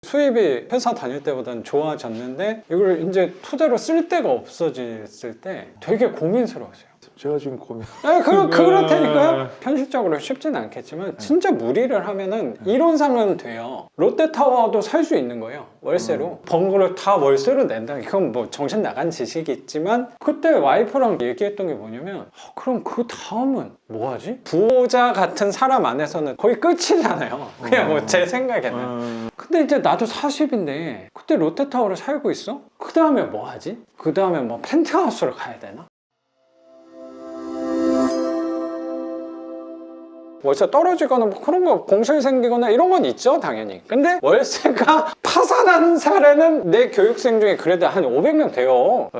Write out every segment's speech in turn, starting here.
수입이 회사 다닐 때보다는 좋아졌는데 이걸 이제 투자로 쓸 데가 없어졌을 때 되게 고민스러웠어요. 제가 지금 고민. 그렇다니까요. 현실적으로 쉽진 않겠지만 진짜 무리를 하면은 이론상은 돼요. 롯데타워도 살 수 있는 거예요. 월세로. 번 거를 다 월세로 낸다. 이건 뭐 정신 나간 지식이지만 그때 와이프랑 얘기했던 게 뭐냐면 그럼 그 다음은 뭐 하지? 부자 같은 사람 안에서는 거의 끝이잖아요. 그냥 뭐 제 생각에는. 근데 이제 나도 40인데 그때 롯데타워를 살고 있어? 그 다음에 뭐 하지? 그 다음에 뭐 펜트하우스로 가야 되나? 월세 떨어지거나 뭐 그런 거 공실 생기거나 이런 건 있죠 당연히. 근데 월세가 파산하는 사례는 내 교육생 중에 그래도 한 500명 돼요.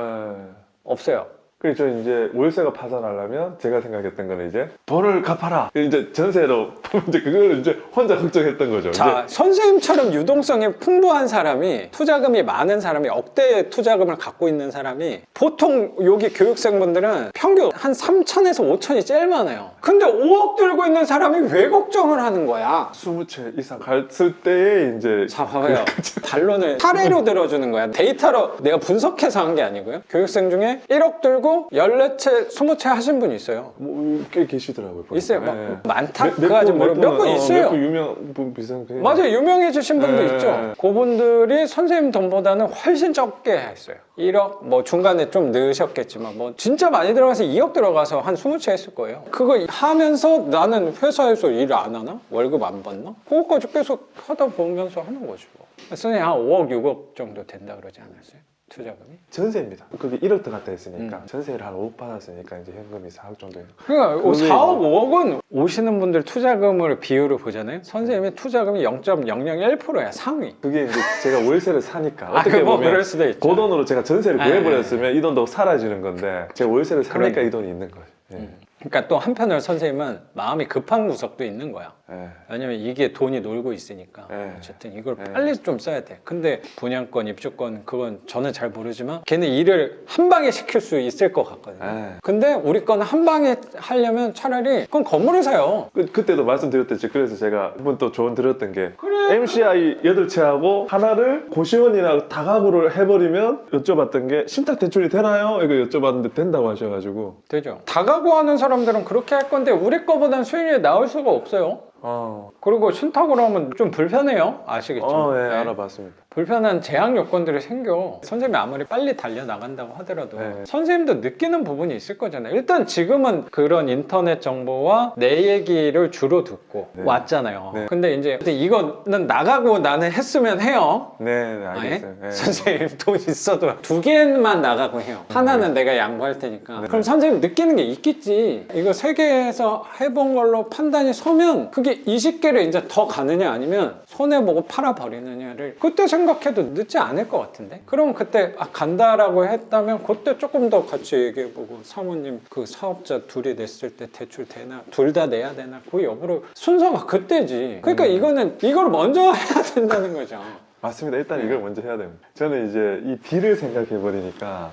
없어요. 그래서 이제 월세가 파산하려면 제가 생각했던 거는 이제 돈을 갚아라. 이제 전세로 이제 그걸 이제 혼자 걱정했던 거죠. 자, 선생님처럼 유동성이 풍부한 사람이, 투자금이 많은 사람이, 억대의 투자금을 갖고 있는 사람이 보통 여기 교육생분들은 평균 한 3천에서 5천이 제일 많아요. 근데 5억 들고 있는 사람이 왜 걱정을 하는 거야? 20채 이상 갔을 때에 이제 자, 봐봐요. 반론을 사례로 들어주는 거야. 데이터로 내가 분석해서 한 게 아니고요. 교육생 중에 1억 들고 14채, 20채 하신 분이 있어요. 뭐 꽤 계시더라고요. 보니까. 있어요. 막 네. 많다 그까지 몇 분 있어요. 몇 분 유명 분 비슷한 그. 맞아요. 유명해지신 분도 네. 있죠. 그분들이 선생님 돈보다는 훨씬 적게 했어요. 1억, 뭐 중간에 좀 넣으셨겠지만 뭐 진짜 많이 들어가서 2억 들어가서 한 20채 했을 거예요. 그거 하면서 나는 회사에서 일 안 하나? 월급 안 받나? 그거까지 계속 하다 보면서 하는 거죠. 선생님 한 5억, 6억 정도 된다 그러지 않았어요? 투자금이? 전세입니다. 그게 1억 들어갔다 했으니까 전세를 한 5억 받았으니까 이제 현금이 4억 정도. 그러니까 4억, 5억은 오시는 분들 투자금을 비율을 보잖아요. 선생님의 투자금이 0.001%야 상위. 그게 이제 제가 월세를 사니까 어떻게 뭐 보면 그럴 수도 있죠. 그 돈으로 제가 전세를 구해버렸으면 이 돈도 사라지는 건데 제가 월세를 사니까 그러니까. 이 돈이 있는 거예요. 예. 그러니까 또 한편으로 선생님은 마음이 급한 구석도 있는 거야. 예. 왜냐면 이게 돈이 놀고 있으니까 네. 어쨌든 이걸 네. 빨리 좀 써야 돼. 근데 분양권, 입주권 그건 저는 잘 모르지만 걔는 일을 한 방에 시킬 수 있을 것 같거든요. 네. 근데 우리 거는 한 방에 하려면 차라리 그건 건물을 사요. 그때도 말씀드렸듯이 그래서 제가 한 번 또 조언 드렸던 게 MCI 8채하고 하나를 고시원이나 다가구를 해버리면 여쭤봤던 게 신탁 대출이 되나요? 이거 여쭤봤는데 된다고 하셔가지고. 되죠. 다가구 하는 사람들은 그렇게 할 건데 우리 거보단 수익률이 나올 수가 없어요. 그리고 신탁으로 하면 좀 불편해요. 아시겠죠? 네, 네. 알아봤습니다. 불편한 제약 요건들이 생겨. 선생님이 아무리 빨리 달려나간다고 하더라도 네. 선생님도 느끼는 부분이 있을 거잖아요. 일단 지금은 그런 인터넷 정보와 내 얘기를 주로 듣고 네. 왔잖아요. 네. 근데 이제 이거는 나가고 나는 했으면 해요. 네, 알겠어요. 네. 선생님 돈 있어도 2개만 나가고 해요. 하나는 내가 양보할 테니까. 네. 그럼 선생님 느끼는 게 있겠지. 이거 3개에서 해본 걸로 판단이 서면 그게 20개를 이제 더 가느냐 아니면 손해보고 팔아버리느냐를 그때 생각해도 늦지 않을 것 같은데. 그럼 그때 간다라고 했다면 그때 조금 더 같이 얘기해보고 사모님 그 사업자 둘이 냈을 때 대출 되나? 둘 다 내야 되나? 그 여부를 순서가 그때지. 그러니까 이거는 이걸 먼저 해야 된다는 거죠. 맞습니다. 일단 이걸 먼저 해야 됩니다. 저는 이제 이 뒤를 생각해 버리니까.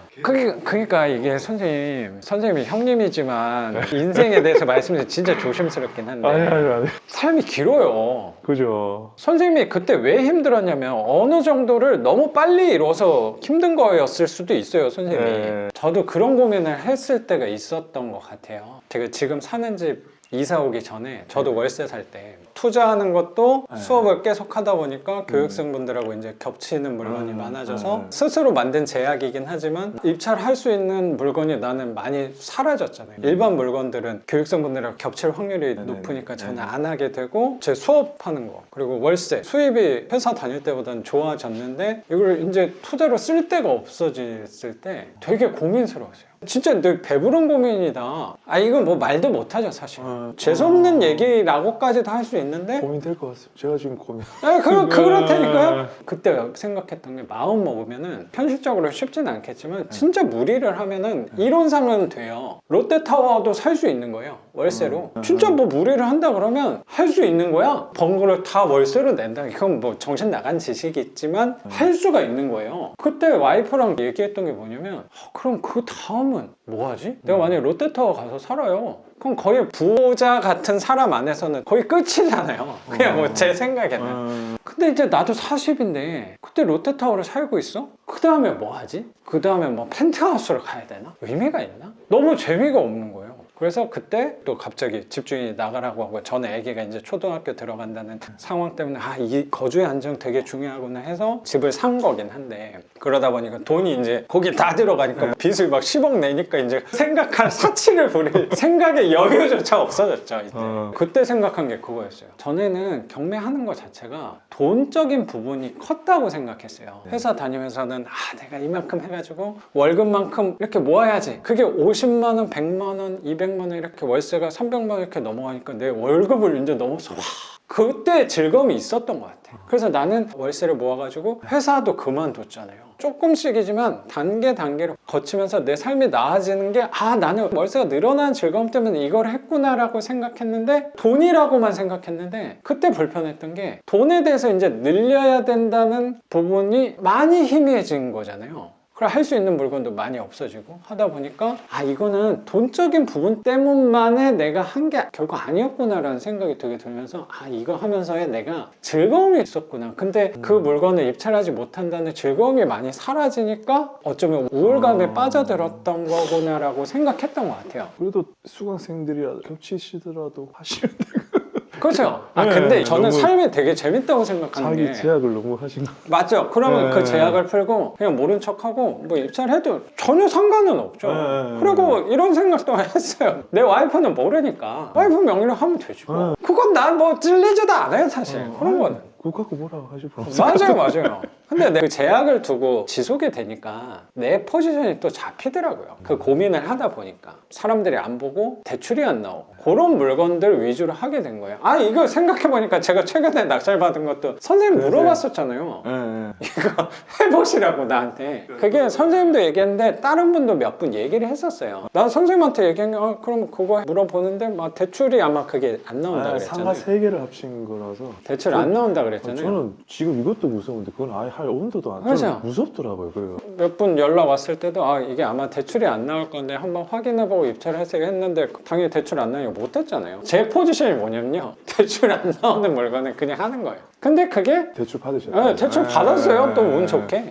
그러니까 이게 선생님이 형님이지만 인생에 대해서 말씀드리면 진짜 조심스럽긴 한데 아니. 삶이 길어요. 그죠. 선생님이 그때 왜 힘들었냐면 어느 정도를 너무 빨리 이뤄서 힘든 거였을 수도 있어요, 선생님이. 네. 저도 그런 고민을 했을 때가 있었던 것 같아요. 제가 지금 사는 집 이사 오기 전에 저도 월세 살 때 투자하는 것도 수업을 계속 하다 보니까 교육생분들하고 이제 겹치는 물건이 많아져서 스스로 만든 제약이긴 하지만 입찰할 수 있는 물건이 나는 많이 사라졌잖아요. 일반 물건들은 교육생분들하고 겹칠 확률이 높으니까 저는 안 하게 되고 제 수업하는 거 그리고 월세 수입이 회사 다닐 때보다는 좋아졌는데 이걸 이제 투자로 쓸 데가 없어졌을 때 되게 고민스러웠어요. 진짜 너 배부른 고민이다. 이건 뭐 말도 못하죠 사실. 재수없는 얘기라고까지도 할 수 있는데 고민될 것 같습니다. 제가 지금 고민. 그렇다니까요. 그때 생각했던 게 마음 먹으면은 현실적으로 쉽진 않겠지만 진짜 무리를 하면은 이론상은 돼요. 롯데타워도 살 수 있는 거예요. 월세로. 진짜 뭐 무리를 한다 그러면 할 수 있는 거야. 번 거를 다 월세로 낸다. 이건 뭐 정신 나간 지식이지만 할 수가 있는 거예요. 그때 와이프랑 얘기했던 게 뭐냐면 그럼 그 다음 그러면 뭐하지? 내가 만약에 롯데타워 가서 살아요. 그럼 거의 부자 같은 사람 안에서는 거의 끝이잖아요. 그냥 뭐 제 생각에는. 근데 이제 나도 40인데 그때 롯데타워를 살고 있어? 그 다음에 뭐 하지? 그 다음에 뭐 펜트하우스를 가야 되나? 의미가 있나? 너무 재미가 없는 거예요. 그래서 그때 또 갑자기 집주인이 나가라고 하고 전에 아기가 이제 초등학교 들어간다는 상황 때문에 이 거주의 안정 되게 중요하구나 해서 집을 산 거긴 한데 그러다 보니까 돈이 이제 거기 다 들어가니까 빚을 막 10억 내니까 이제 생각할 사치를 부릴 생각의 여유조차 없어졌죠 이제. 그때 생각한 게 그거였어요. 전에는 경매하는 것 자체가 돈적인 부분이 컸다고 생각했어요. 회사 다니면서는 내가 이만큼 해가지고 월급만큼 이렇게 모아야지. 그게 50만 원, 100만 원, 200만 원 이렇게 월세가 300만 원 이렇게 넘어가니까 내 월급을 이제 넘어서 그때 즐거움이 있었던 것 같아요. 그래서 나는 월세를 모아가지고 회사도 그만뒀잖아요. 조금씩이지만 단계로 거치면서 내 삶이 나아지는 게 나는 월세가 늘어난 즐거움 때문에 이걸 했구나라고 생각했는데 돈이라고만 생각했는데 그때 불편했던 게 돈에 대해서 이제 늘려야 된다는 부분이 많이 희미해진 거잖아요. 그럼 할 수 있는 물건도 많이 없어지고 하다 보니까 이거는 돈적인 부분 때문만에 내가 한 게 결국 아니었구나라는 생각이 되게 들면서 이거 하면서의 내가 즐거움이 있었구나. 근데 그 물건을 입찰하지 못한다는 즐거움이 많이 사라지니까 어쩌면 우울감에 빠져들었던 거구나라고 생각했던 것 같아요. 그래도 수강생들이라 겹치시더라도 하시면 그렇죠. 네, 근데 저는 너무 삶이 되게 재밌다고 생각하는 자기 게 제약을 너무 하신 거. 맞죠. 그러면 네. 그 제약을 풀고 그냥 모른 척하고 뭐 입찰해도 전혀 상관은 없죠. 네. 그리고 이런 생각도 했어요. 내 와이프는 모르니까 와이프 명의로 하면 되지 뭐. 그건 난 뭐 찔리지도 않아요 사실. 그런 거는. 그거 갖고 뭐라고 하실 분 없어요. 맞아요. 근데 내 그 제약을 두고 지속이 되니까 내 포지션이 또 잡히더라고요. 그 고민을 하다 보니까 사람들이 안 보고 대출이 안 나오고 그런 물건들 위주로 하게 된 거예요. 이거 생각해보니까 제가 최근에 낙찰 받은 것도 선생님 물어봤었잖아요. 이거 해보시라고 나한테. 그게 선생님도 얘기했는데 다른 분도 몇 분 얘기를 했었어요. 나 선생님한테 얘기한 게 그럼 그거 물어보는데 막 대출이 아마 그게 안 나온다 상가 그랬잖아요. 3개를 합친 거라서 대출 안 나온다 그랬잖아요. 저는 지금 이것도 무서운데 그건 아예 할 온도도 안 그렇죠. 저는 무섭더라고요. 그래요. 몇 분 연락 왔을 때도 이게 아마 대출이 안 나올 건데 한번 확인해보고 입찰을 하세요 했는데 당연히 대출 안 나오니까 못했잖아요. 제 포지션이 뭐냐면요. 대출 안 나오는 물건은 그냥 하는 거예요. 근데 그게 대출 받으셨어요? 대출 받았어요. 또 운 좋게.